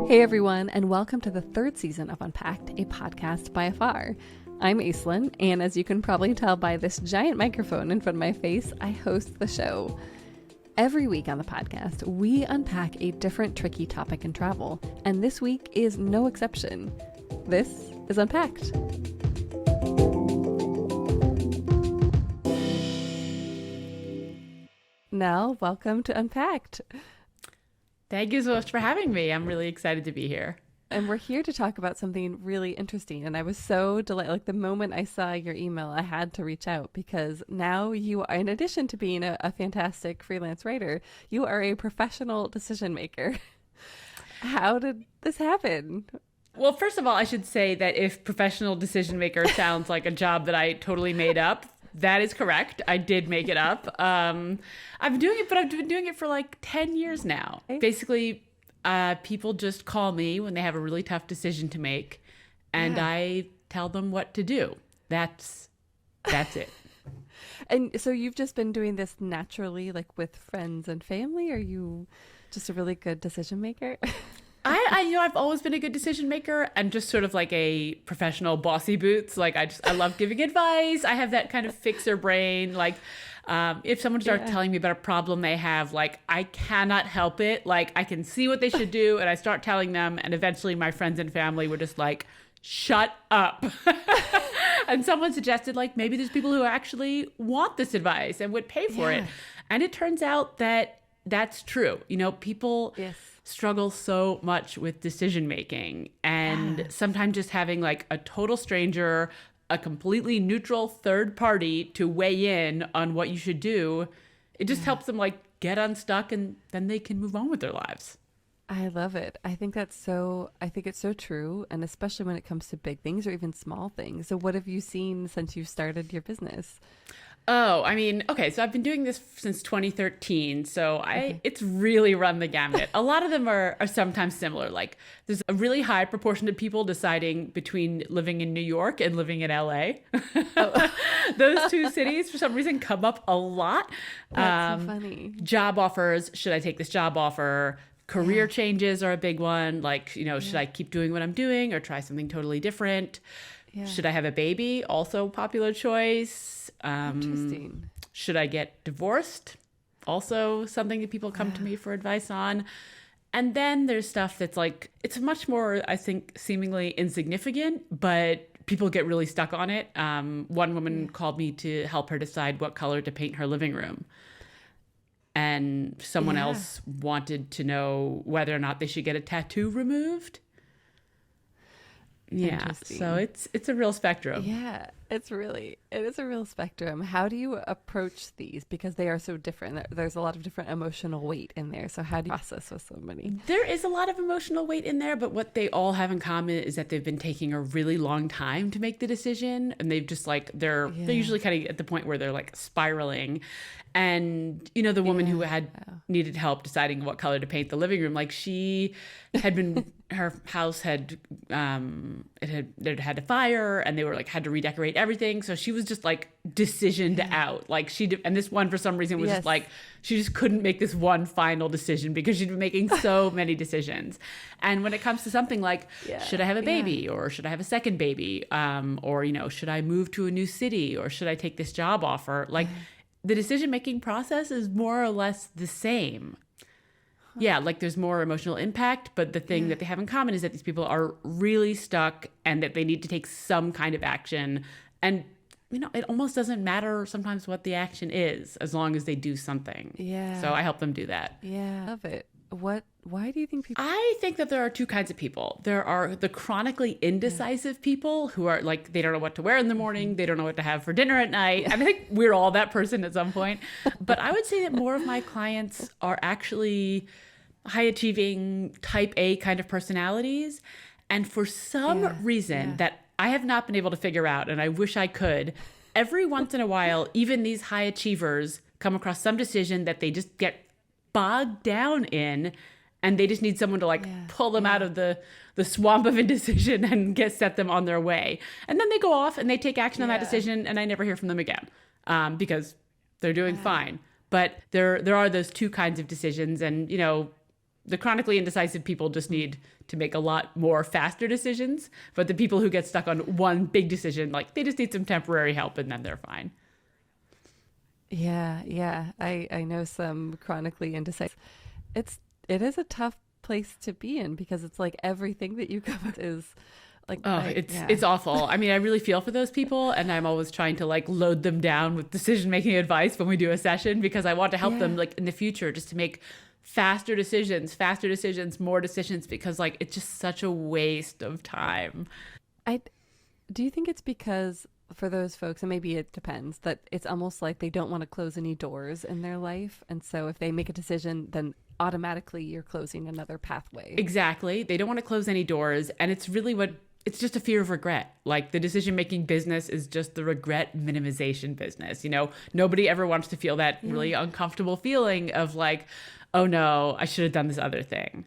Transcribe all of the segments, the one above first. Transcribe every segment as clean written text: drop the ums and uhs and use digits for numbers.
Hey everyone, and welcome to the third season of Unpacked, a podcast by Afar. I'm Aislinn, and as you can probably tell by this giant microphone in front of my face, I host the show. Every week on the podcast, we unpack a different tricky topic in travel, and this week is no exception. This is Unpacked. Nell, welcome to Unpacked. Thank you so much for having me. I'm really excited to be here. And we're here to talk about something really interesting. And I was so delighted. Like the moment I saw your email, I had to reach out because now you are, in addition to being a fantastic freelance writer, you are a professional decision maker. How did this happen? Well, first of all, I should say that if professional decision maker sounds like a job that I totally made up, that is correct. I did make it up. I've been doing it, but I've been doing it for like 10 years now. Basically, people just call me when they have a really tough decision to make, and I tell them what to do. That's it. And so you've just been doing this naturally, like with friends and family? Are you just a really good decision maker? I've always been a good decision maker and just sort of like a professional bossy boots. Like I love giving advice. I have that kind of fixer brain. Like if someone starts telling me about a problem they have, like I cannot help it. Like I can see what they should do and I start telling them, and eventually my friends and family were just like, shut up. And someone suggested like maybe there's people who actually want this advice and would pay for it. And it turns out that that's true. You know, people struggle so much with decision making, and sometimes just having like a total stranger, a completely neutral third party to weigh in on what you should do, it just helps them like get unstuck, and then they can move on with their lives. I love it. I think it's so true. And especially when it comes to big things or even small things. So what have you seen since you started your business? Oh, I mean, okay, so I've been doing this since 2013, so it's really run the gamut. A lot of them are sometimes similar. Like, there's a really high proportion of people deciding between living in New York and living in LA. Those two cities, for some reason, come up a lot. That's so funny. Job offers, should I take this job offer? Career changes are a big one. Like, you know, should I keep doing what I'm doing or try something totally different? Should I have a baby? Also popular choice. Interesting. Should I get divorced? Also something that people come to me for advice on. And then there's stuff that's like, it's much more, I think, seemingly insignificant, but people get really stuck on it. One woman called me to help her decide what color to paint her living room. And someone else wanted to know whether or not they should get a tattoo removed. Yeah, so it's a real spectrum. Yeah, it is a real spectrum. How do you approach these? Because they are so different. There's a lot of different emotional weight in there. So how do you process with somebody? There is a lot of emotional weight in there, but what they all have in common is that they've been taking a really long time to make the decision, and they've just like they're usually kind of at the point where they're like spiraling. And you know, the woman who had needed help deciding what color to paint the living room, like she had been her house had had a fire, and they were like had to redecorate everything, so she was just like decisioned out. Like and this one for some reason was just like she just couldn't make this one final decision because she'd been making so many decisions. And when it comes to something like should I have a baby or should I have a second baby, or you know, should I move to a new city or should I take this job offer, like the decision-making process is more or less the same. Yeah, like there's more emotional impact, but the thing that they have in common is that these people are really stuck and that they need to take some kind of action. And, you know, it almost doesn't matter sometimes what the action is as long as they do something. Yeah. So I help them do that. Yeah. Love it. Why do you think people... I think that there are two kinds of people. There are the chronically indecisive people who are like, they don't know what to wear in the morning. They don't know what to have for dinner at night. I think we're all that person at some point. But I would say that more of my clients are actually high achieving type A kind of personalities. And for some reason that I have not been able to figure out, and I wish I could, every once in a while, even these high achievers come across some decision that they just get bogged down in, and they just need someone to like pull them out of the swamp of indecision and set them on their way. And then they go off and they take action on that decision, and I never hear from them again because they're doing fine. But there are those two kinds of decisions, and you know, The chronically indecisive people just need to make a lot more faster decisions. But the people who get stuck on one big decision, like they just need some temporary help and then they're fine. Yeah. I know some chronically indecisive. It is a tough place to be in because it's like everything that you cover is like, it's awful. I mean, I really feel for those people, and I'm always trying to like load them down with decision-making advice when we do a session because I want to help them like in the future just to make faster decisions, more decisions, because like it's just such a waste of time. Do you think it's because for those folks, and maybe it depends, that it's almost like they don't want to close any doors in their life, and so if they make a decision, then automatically you're closing another pathway. Exactly. They don't want to close any doors, and it's really it's just a fear of regret. Like the decision-making business is just the regret minimization business. You know, nobody ever wants to feel that really uncomfortable feeling of like, oh no, I should have done this other thing.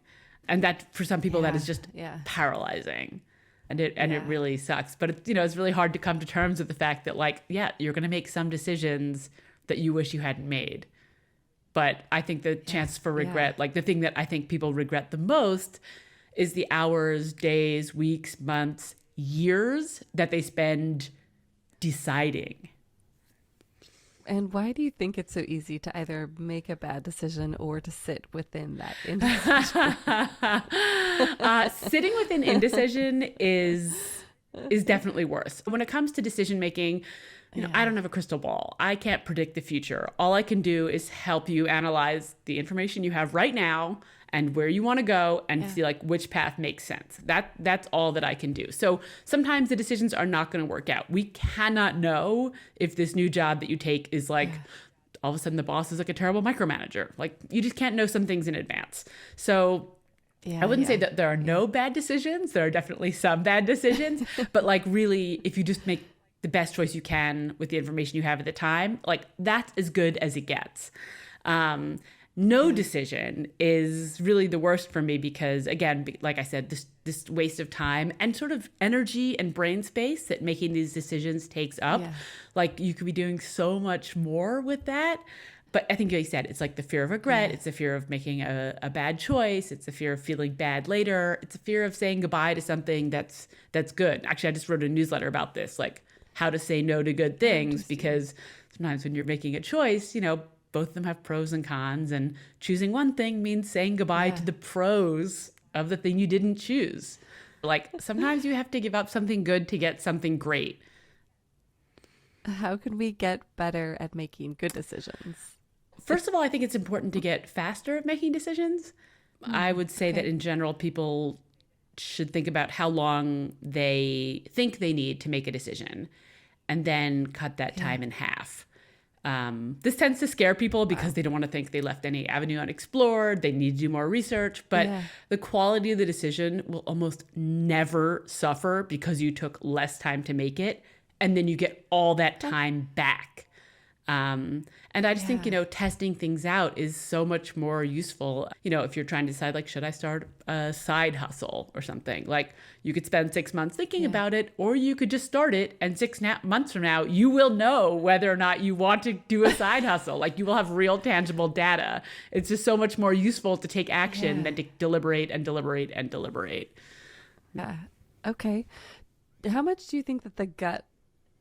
And that for some people, that is just paralyzing. And it really sucks. But it's really hard to come to terms with the fact that like, you're going to make some decisions that you wish you hadn't made. But I think the chance for regret, like the thing that I think people regret the most is the hours, days, weeks, months, years that they spend deciding. And why do you think it's so easy to either make a bad decision or to sit within that indecision? Sitting within indecision is definitely worse. When it comes to decision making, I don't have a crystal ball. I can't predict the future. All I can do is help you analyze the information you have right now and where you want to go and see like which path makes sense. That's all that I can do. So sometimes the decisions are not going to work out. We cannot know if this new job that you take is like all of a sudden the boss is like a terrible micromanager. Like you just can't know some things in advance. So I wouldn't say that there are no bad decisions. There are definitely some bad decisions, but like really, if you just make the best choice you can with the information you have at the time, like that's as good as it gets. No decision is really the worst for me because, again, like I said, this waste of time and sort of energy and brain space that making these decisions takes up. Like you could be doing so much more with that. But I think you said it's like the fear of regret. It's the fear of making a bad choice. It's the fear of feeling bad later. It's the fear of saying goodbye to something that's good. Actually, I just wrote a newsletter about this, like how to say no to good things, because sometimes when you're making a choice, both of them have pros and cons, and choosing one thing means saying goodbye to the pros of the thing you didn't choose. Like sometimes you have to give up something good to get something great. How can we get better at making good decisions? First of all, I think it's important to get faster at making decisions. I would say that in general, people should think about how long they think they need to make a decision and then cut that time in half. This tends to scare people because they don't want to think they left any avenue unexplored. They need to do more research, but the quality of the decision will almost never suffer because you took less time to make it, and then you get all that time back. And I just think, testing things out is so much more useful. If you're trying to decide, like, should I start a side hustle or something? Like, you could spend 6 months thinking about it, or you could just start it. And 6 months from now, you will know whether or not you want to do a side hustle. Like, you will have real tangible data. It's just so much more useful to take action than to deliberate and deliberate and deliberate. Yeah. Okay. How much do you think that the gut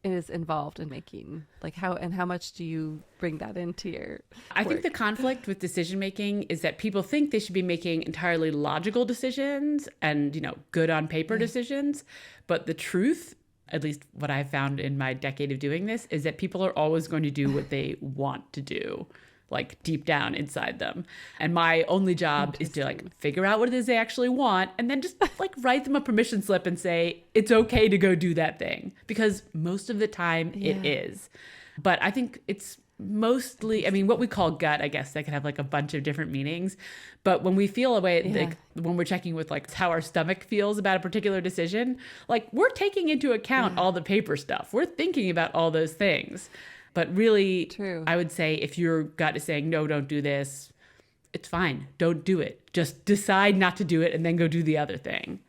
is involved in making, like how much do you bring that into your work? I think the conflict with decision making is that people think they should be making entirely logical decisions and good on paper decisions, but the truth, at least what I've found in my decade of doing this, is that people are always going to do what they want to do, like deep down inside them. And my only job is to like figure out what it is they actually want and then just like write them a permission slip and say, it's okay to go do that thing. Because most of the time it is. But I think it's mostly, what we call gut, I guess that could have like a bunch of different meanings. But when we feel a way, like when we're checking with like how our stomach feels about a particular decision, like we're taking into account all the paper stuff. We're thinking about all those things. But really, I would say if your gut is saying, no, don't do this, it's fine. Don't do it. Just decide not to do it and then go do the other thing.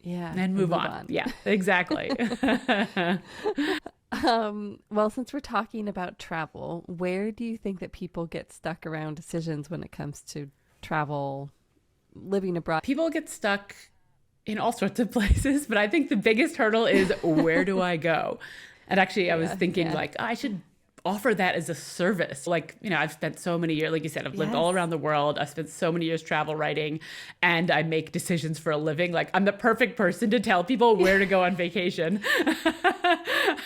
Yeah. And move on. Yeah, exactly. Well, since we're talking about travel, where do you think that people get stuck around decisions when it comes to travel, living abroad? People get stuck in all sorts of places, but I think the biggest hurdle is where do I go? And actually, I was thinking like, I should offer that as a service. Like, I've spent so many years, like you said, I've lived all around the world. I've spent so many years travel writing, and I make decisions for a living. Like, I'm the perfect person to tell people where to go on vacation.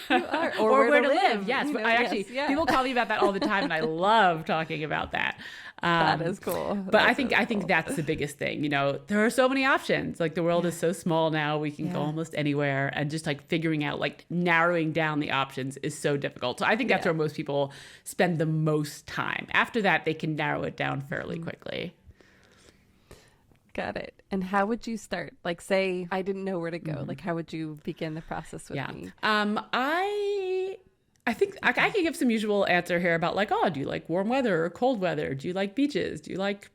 You are, or where to live. Yes. Yes, people call me about that all the time, and I love talking about that. That is cool. But I think that's the biggest thing. There are so many options. Like, the world is so small now, we can go almost anywhere, and just like figuring out, like narrowing down the options is so difficult. So I think that's where most people spend the most time. After that, they can narrow it down fairly quickly. Got it. And how would you start? Like, say I didn't know where to go. Like, how would you begin the process with me? I think I can give some usual answer here about like, do you like warm weather or cold weather? Do you like beaches? Do you like,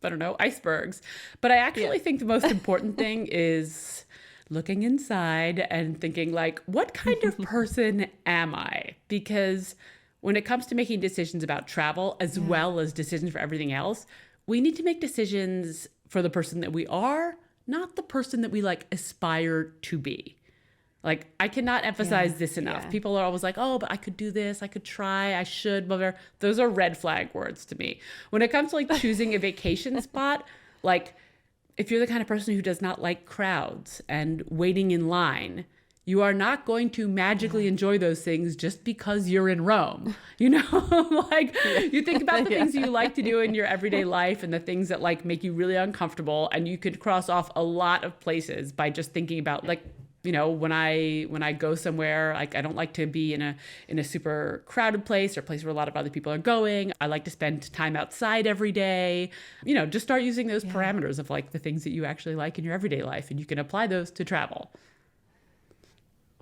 I don't know, icebergs? But I actually think the most important thing is looking inside and thinking like, what kind of person am I? Because when it comes to making decisions about travel, as well as decisions for everything else, we need to make decisions for the person that we are, not the person that we like aspire to be. Like, I cannot emphasize this enough. People are always like, but I could do this. I could try. I should. Whatever. Those are red flag words to me. When it comes to like choosing a vacation spot, like if you're the kind of person who does not like crowds and waiting in line, you are not going to magically enjoy those things just because you're in Rome. Like you think about the things you like to do in your everyday life and the things that like make you really uncomfortable. And you could cross off a lot of places by just thinking about like, when I go somewhere, like I don't like to be in a super crowded place or a place where a lot of other people are going. I like to spend time outside every day. Just start using those parameters of like the things that you actually like in your everyday life, and you can apply those to travel.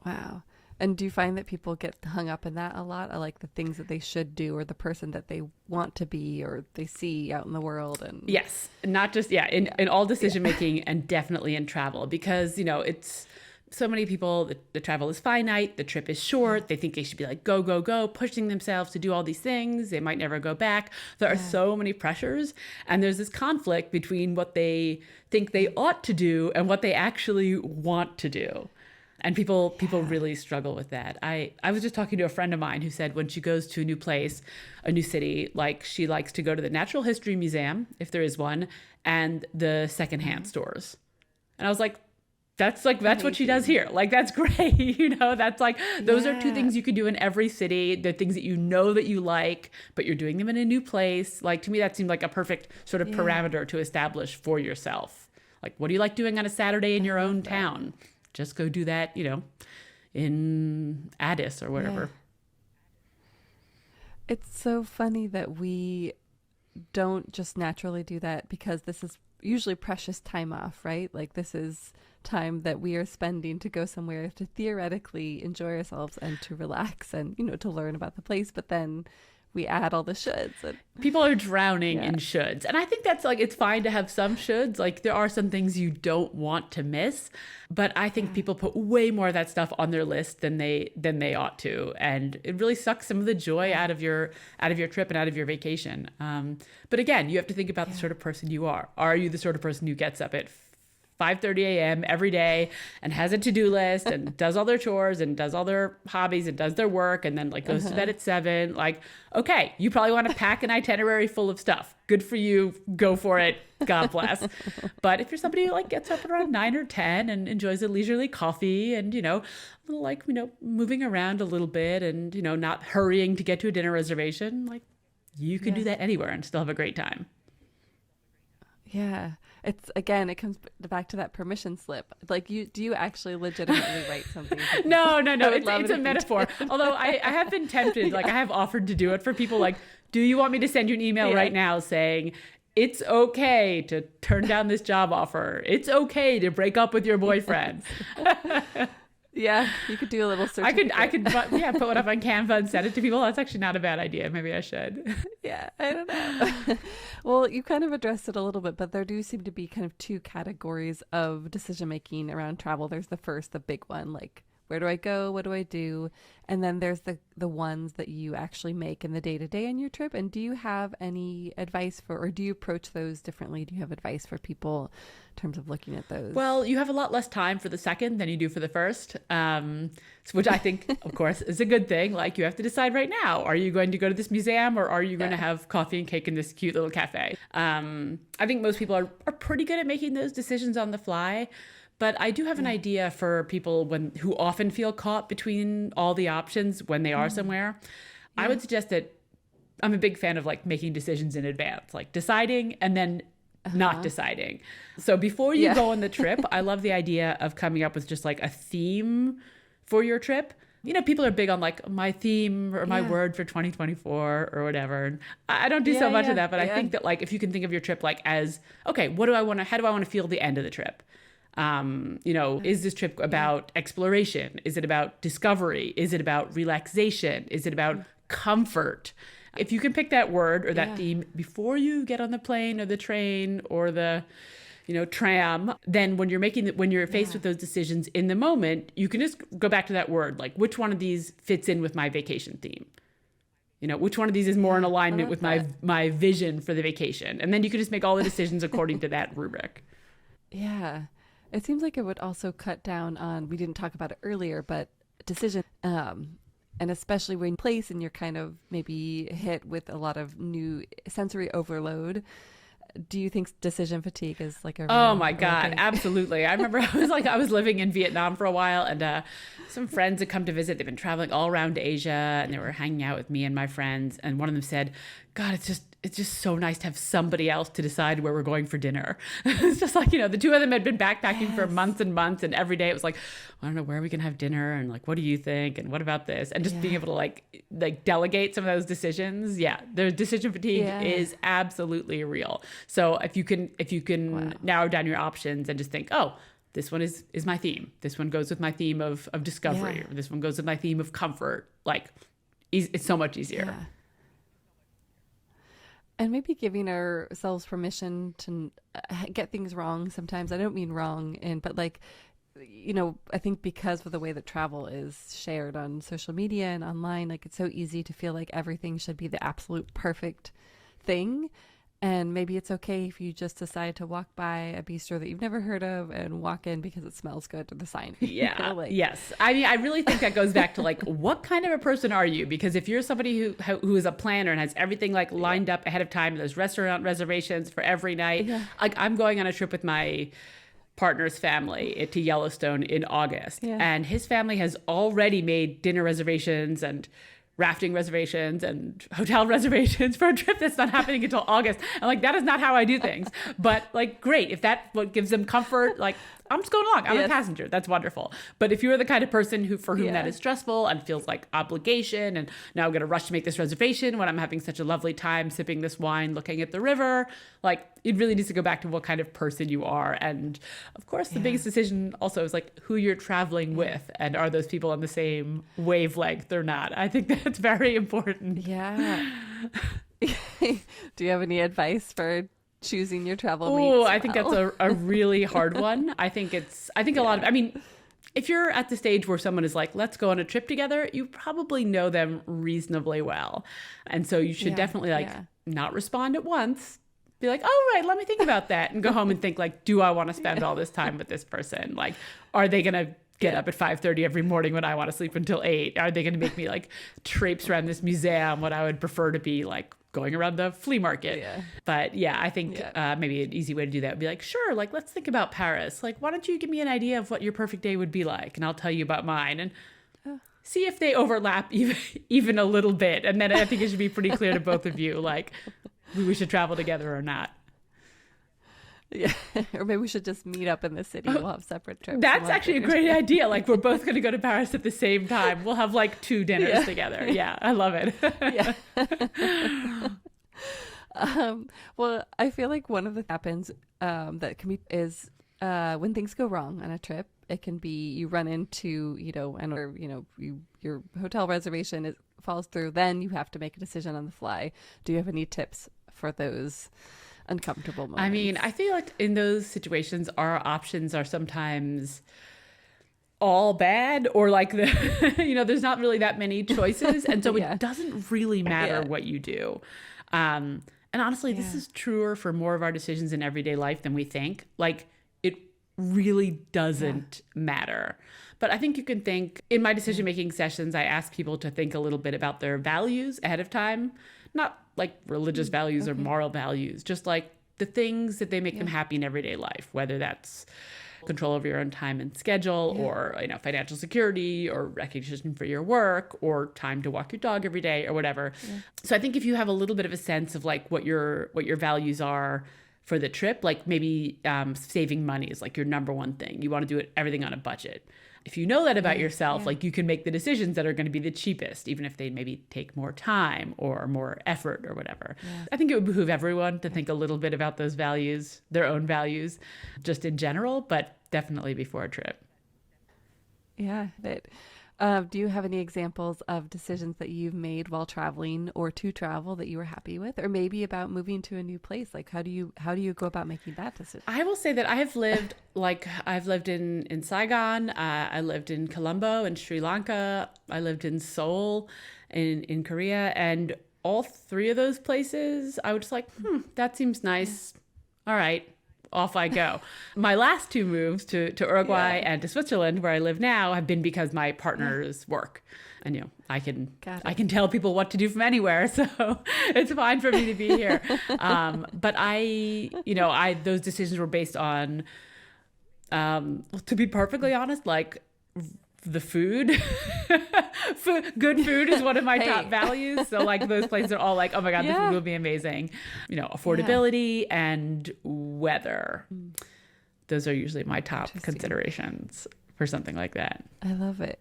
Wow. And do you find that people get hung up in that a lot? Like the things that they should do or the person that they want to be or they see out in the world? And yes, not just, in all decision making and definitely in travel, because, it's so many people, the travel is finite, the trip is short, they think they should be like, go, go, go, pushing themselves to do all these things. They might never go back. There are so many pressures. And there's this conflict between what they think they ought to do and what they actually want to do. And people really struggle with that. I was just talking to a friend of mine who said when she goes to a new place, a new city, like she likes to go to the Natural History Museum, if there is one, and the secondhand stores. And I was like, that's what she does here. Like, that's great. That's like, those are two things you can do in every city. They're things that that you like, but you're doing them in a new place. Like, to me, that seemed like a perfect sort of parameter to establish for yourself. Like, what do you like doing on a Saturday in your own town? Just go do that, in Addis or whatever. It's so funny that we don't just naturally do that because this is usually precious time off, right? Like this is time that we are spending to go somewhere to theoretically enjoy ourselves and to relax and, to learn about the place. But then we add all the shoulds. And people are drowning in shoulds. And I think that's like, it's fine to have some shoulds. Like there are some things you don't want to miss, but I think people put way more of that stuff on their list than they ought to. And it really sucks some of the joy out of your trip and out of your vacation. But again, you have to think about the sort of person you are. Are you the sort of person who gets up at 5:30 a.m. every day and has a to-do list and does all their chores and does all their hobbies and does their work and then like goes to bed at 7? Like, okay, you probably want to pack an itinerary full of stuff. Good for you. Go for it. God bless. But if you're somebody who like gets up at around 9 or 10 and enjoys a leisurely coffee and, moving around a little bit and, not hurrying to get to a dinner reservation, like you can do that anywhere and still have a great time. Yeah. It comes back to that permission slip. Like do you actually legitimately write something? No. It's a metaphor. Although I have been tempted, like I have offered to do it for people like, do you want me to send you an email right now saying it's okay to turn down this job offer. It's okay to break up with your boyfriend. Yeah, you could do a little certificate. I could put one up on Canva and send it to people. That's actually not a bad idea. Maybe I should. Yeah, I don't know. Well, you kind of addressed it a little bit, but there do seem to be kind of two categories of decision making around travel. There's the first, the big one, like where do I go? What do I do? And then there's the ones that you actually make in the day-to-day on your trip. And do you have any advice for, or do you approach those differently? Do you have advice for people in terms of looking at those? Well, you have a lot less time for the second than you do for the first, which I think, of course, is a good thing. Like, you have to decide right now, are you going to go to this museum or are you going to have coffee and cake in this cute little cafe? I think most people are pretty good at making those decisions on the fly. But I do have an idea for people who often feel caught between all the options when they are somewhere. I would suggest that I'm a big fan of like making decisions in advance, like deciding and then not deciding. So before you go on the trip, I love the idea of coming up with just like a theme for your trip. You know, people are big on like my theme or my word for 2024 or whatever. And I don't do so much of that, but I think that like if you can think of your trip like as, okay, how do I want to feel the end of the trip? You know, is this trip about exploration? Is it about discovery? Is it about relaxation? Is it about comfort? If you can pick that word or that theme before you get on the plane or the train or the, you know, tram, then when you're faced with those decisions in the moment, you can just go back to that word. Like, which one of these fits in with my vacation theme? You know, which one of these is more in alignment with my vision for the vacation? And then you can just make all the decisions according to that rubric. Yeah. It seems like it would also cut down on, we didn't talk about it earlier, but decision, and especially when place and you're kind of maybe hit with a lot of new sensory overload. Do you think decision fatigue is like a Oh my God, absolutely. I remember I was living in Vietnam for a while, and some friends had come to visit. They've been traveling all around Asia, and they were hanging out with me and my friends. And one of them said, God, it's just so nice to have somebody else to decide where we're going for dinner. It's just like, you know, the two of them had been backpacking for months and months, and every day it was like, I don't know, where are we going to have dinner? And like, what do you think? And what about this? And just being able to like delegate some of those decisions. Yeah. The decision fatigue is absolutely real. So if you can narrow down your options and just think, oh, this one is my theme. This one goes with my theme of discovery, or this one goes with my theme of comfort. Like, it's so much easier. Yeah. And maybe giving ourselves permission to get things wrong sometimes. I don't mean wrong, but like, you know, I think because of the way that travel is shared on social media and online, like it's so easy to feel like everything should be the absolute perfect thing. And maybe it's okay if you just decide to walk by a bistro that you've never heard of and walk in because it smells good to the sign. Yeah. You know, like, yes. I mean, I really think that goes back to like, what kind of a person are you? Because if you're somebody who is a planner and has everything like lined up ahead of time, there's restaurant reservations for every night. Yeah. Like, I'm going on a trip with my partner's family to Yellowstone in August, and his family has already made dinner reservations and rafting reservations and hotel reservations for a trip that's not happening until August. And like, that is not how I do things. But like, great. If that's what gives them comfort, like, I'm just going along. I'm a passenger. That's wonderful. But if you're the kind of person for whom that is stressful and feels like obligation, and now I'm going to rush to make this reservation when I'm having such a lovely time sipping this wine, looking at the river, like, it really needs to go back to what kind of person you are. And of course, the biggest decision also is like who you're traveling with, and are those people on the same wavelength or not? I think that's very important. Yeah. Do you have any advice for choosing your travel mates? Oh, I think that's a really hard one. I think a lot of, I mean, if you're at the stage where someone is like, let's go on a trip together, you probably know them reasonably well. And so you should definitely not respond at once. Be like, oh, right, let me think about that, and go home and think like, do I want to spend all this time with this person? Like, are they going to get up at 5:30 every morning when I want to sleep until 8? Are they going to make me like traipse around this museum when I would prefer to be like going around the flea market? But I think maybe an easy way to do that would be like, sure, like, let's think about Paris. Like, why don't you give me an idea of what your perfect day would be like, and I'll tell you about mine, and see if they overlap even a little bit. And then I think it should be pretty clear to both of you, like, we should travel together or not. Yeah, or maybe we should just meet up in the city. We'll have separate trips. That's actually a great idea. Like, we're both going to go to Paris at the same time. We'll have like 2 dinners together. Yeah, I love it. Well, I feel like one of the happens that can be is when things go wrong on a trip. It can be you run into, your hotel reservation falls through. Then you have to make a decision on the fly. Do you have any tips for those uncomfortable moments? I mean, I feel like in those situations, our options are sometimes all bad or like there's not really that many choices. And so it doesn't really matter what you do. And honestly, this is truer for more of our decisions in everyday life than we think. Like it really doesn't matter. But I think you can think in my decision-making sessions, I ask people to think a little bit about their values ahead of time, not like religious values or moral values, just like the things that they make them happy in everyday life, whether that's control over your own time and schedule or, financial security or recognition for your work or time to walk your dog every day or whatever. Yeah. So I think if you have a little bit of a sense of like what your values are for the trip, like maybe saving money is like your number one thing. You want to do everything on a budget. If you know that about yourself, like you can make the decisions that are going to be the cheapest, even if they maybe take more time or more effort or whatever. Yeah. I think it would behoove everyone to think a little bit about those values, their own values, just in general, but definitely before a trip. Yeah. Do you have any examples of decisions that you've made while traveling or to travel that you were happy with, or maybe about moving to a new place? Like how do you go about making that decision? I will say that I have lived in Saigon. I lived in Colombo in Sri Lanka. I lived in Seoul in Korea, and all three of those places I was just like, that seems nice. All right. Off I go. My last two moves to Uruguay and to Switzerland, where I live now, have been because my partners work. And, I can tell people what to do from anywhere. So it's fine for me to be here. But those decisions were based on, to be perfectly honest, like the food. Good food is one of my top values. So like those places are all like, oh my God, the food will be amazing. Affordability and weather. Those are usually my top considerations for something like that. I love it.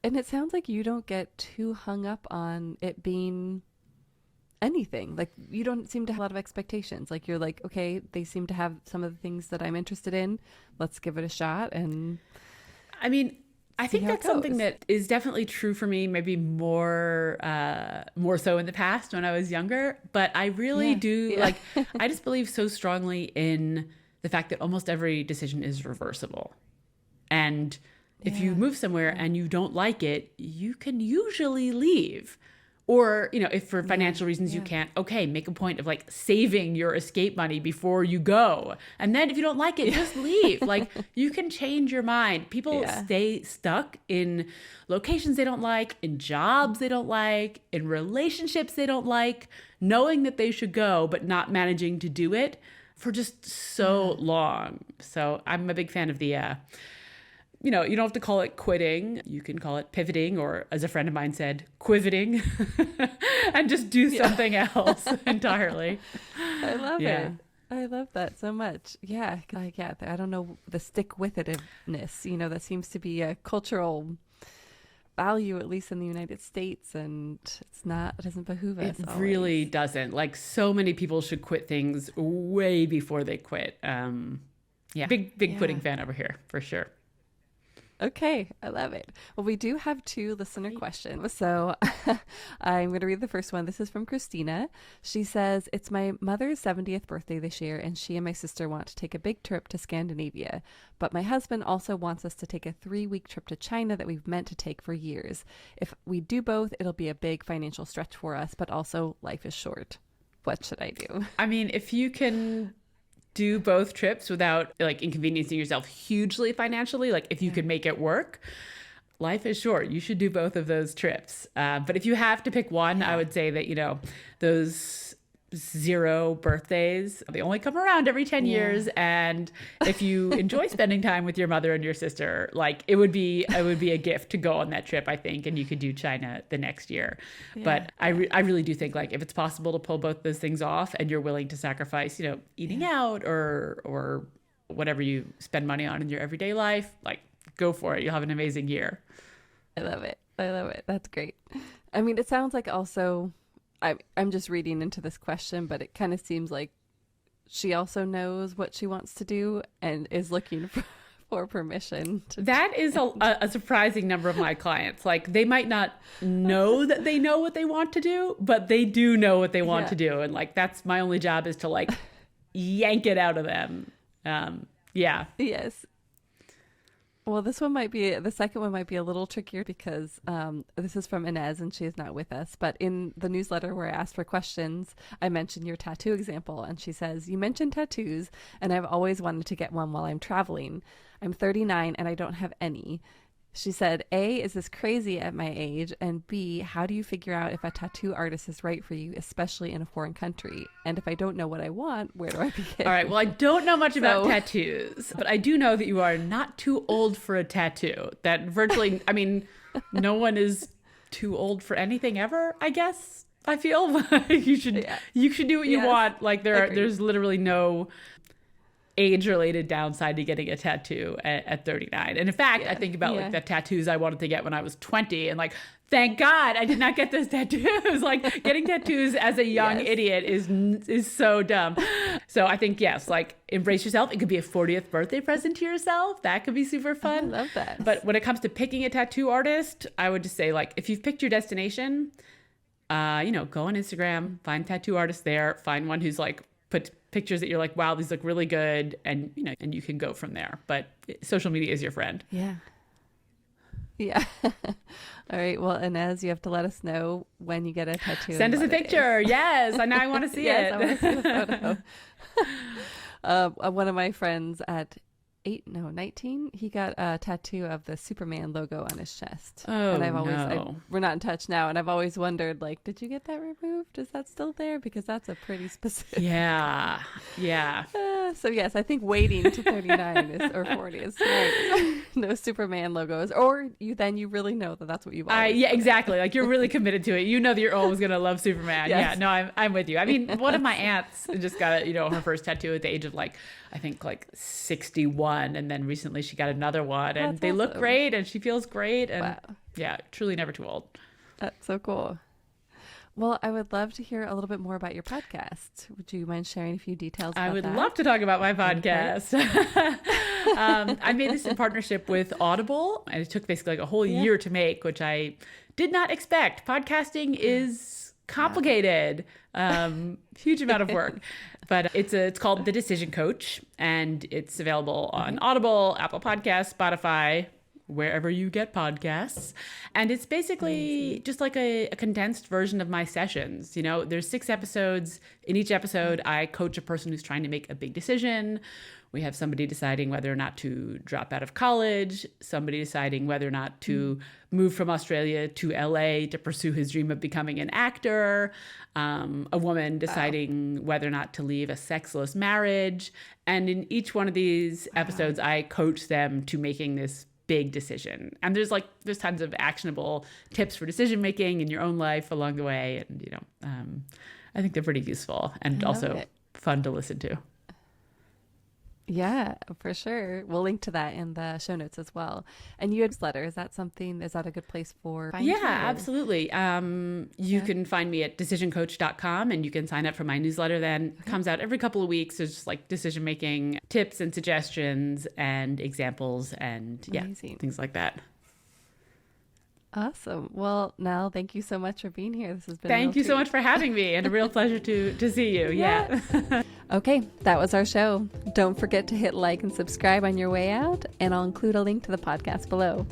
And it sounds like you don't get too hung up on it being anything. Like you don't seem to have a lot of expectations. Like you're like, okay, they seem to have some of the things that I'm interested in. Let's give it a shot. And I mean, I think that's something that is definitely true for me, maybe more so in the past when I was younger. But I really do I just believe so strongly in the fact that almost every decision is reversible. And if you move somewhere and you don't like it, you can usually leave. Or, if for financial reasons you can't, make a point of like saving your escape money before you go. And then if you don't like it, just leave. Like you can change your mind. People stay stuck in locations they don't like, in jobs they don't like, in relationships they don't like, knowing that they should go, but not managing to do it for just so long. So I'm a big fan of the, you don't have to call it quitting. You can call it pivoting, or as a friend of mine said, quivoting, and just do something else entirely. I love it. I love that so much. Yeah. I don't know, the stick with itness, that seems to be a cultural value, at least in the United States. And it doesn't behoove us. It really doesn't. Like so many people should quit things way before they quit. Big quitting fan over here for sure. Okay, I love it. Well, we do have two listener questions. So I'm going to read the first one. This is from Christina. She says, it's my mother's 70th birthday this year, and she and my sister want to take a big trip to Scandinavia. But my husband also wants us to take a 3-week trip to China that we've meant to take for years. If we do both, it'll be a big financial stretch for us, but also life is short. What should I do? I mean, if you can do both trips without like inconveniencing yourself hugely financially, like if you could make it work, life is short. You should do both of those trips. But if you have to pick one, I would say that, those 0 birthdays, they only come around every 10 years. And if you enjoy spending time with your mother and your sister, like it would be a gift to go on that trip, I think. And you could do China the next year. But I really do think like if it's possible to pull both those things off and you're willing to sacrifice, eating out or whatever you spend money on in your everyday life, like go for it. You'll have an amazing year. I love it. That's great. I mean, it sounds like also, I'm just reading into this question, but it kind of seems like she also knows what she wants to do and is looking for permission. That is a surprising number of my clients. Like they might not know that they know what they want to do, but they do know what they want to do. And like, that's my only job, is to like yank it out of them. Yes. Well, the second one might be a little trickier because this is from Inez and she is not with us. But in the newsletter where I asked for questions, I mentioned your tattoo example. And she says, you mentioned tattoos and I've always wanted to get one while I'm traveling. I'm 39 and I don't have any. She said, A, is this crazy at my age? And B, how do you figure out if a tattoo artist is right for you, especially in a foreign country? And if I don't know what I want, where do I begin? All right. Well, I don't know much about tattoos, but I do know that you are not too old for a tattoo. That virtually, I mean, no one is too old for anything ever, I guess. I feel you should do what you want. Like there's literally no age-related downside to getting a tattoo at 39. And in fact, I think about like the tattoos I wanted to get when I was 20 and like, thank God I did not get those tattoos. Like getting tattoos as a young idiot is so dumb. So I think, yes, like embrace yourself. It could be a 40th birthday present to yourself. That could be super fun. I love that. But when it comes to picking a tattoo artist, I would just say like, if you've picked your destination, go on Instagram, find tattoo artists there, find one who's like, put pictures that you're like, wow, these look really good. And, and you can go from there. But social media is your friend. Yeah. Yeah. All right. Well, Inez, you have to let us know when you get a tattoo. Send us a picture. Yes. And now I want to see it. I want to see the photo. One of my friends at 19, he got a tattoo of the Superman logo on his chest. Oh, and I've always, we're not in touch now. And I've always wondered, like, did you get that removed? Is that still there? Because that's a pretty specific. Yeah. Yeah. So yes, I think waiting to 39 or 40 is right. No Superman logos, or you really know that that's what you want. Yeah, exactly. Like you're really committed to it. You know that you're always gonna love Superman. Yes. Yeah, no, I'm with you. I mean, one of my aunts just got her first tattoo at the age of I think 61, and then recently she got another one, and they look great, and she feels great, and yeah, truly never too old. That's so cool. Well, I would love to hear a little bit more about your podcast. Would you mind sharing a few details about that? I would love to talk about my podcast. I made this in partnership with Audible, and it took basically a whole year to make, which I did not expect. Podcasting is complicated, huge amount of work. But it's called The Decision Coach, and it's available on Audible, Apple Podcasts, Spotify, wherever you get podcasts. And it's basically just like a condensed version of my sessions. There's 6 episodes. In each episode, I coach a person who's trying to make a big decision. We have somebody deciding whether or not to drop out of college, somebody deciding whether or not to move from Australia to LA to pursue his dream of becoming an actor, a woman deciding whether or not to leave a sexless marriage. And in each one of these episodes, I coach them to making this big decision. And there's tons of actionable tips for decision making in your own life along the way. And, I think they're pretty useful and also fun to listen to. Yeah, for sure. We'll link to that in the show notes as well. And you had newsletter. Is that a good place for finding you? Absolutely. You can find me at decisioncoach.com, and you can sign up for my newsletter then. It comes out every couple of weeks. There's just decision making tips and suggestions and examples and things like that. Awesome. Well, Nell, thank you so much for being here. This has been Thank you so much for having me, and a real pleasure to see you. Yeah. Okay, that was our show. Don't forget to hit like and subscribe on your way out, and I'll include a link to the podcast below.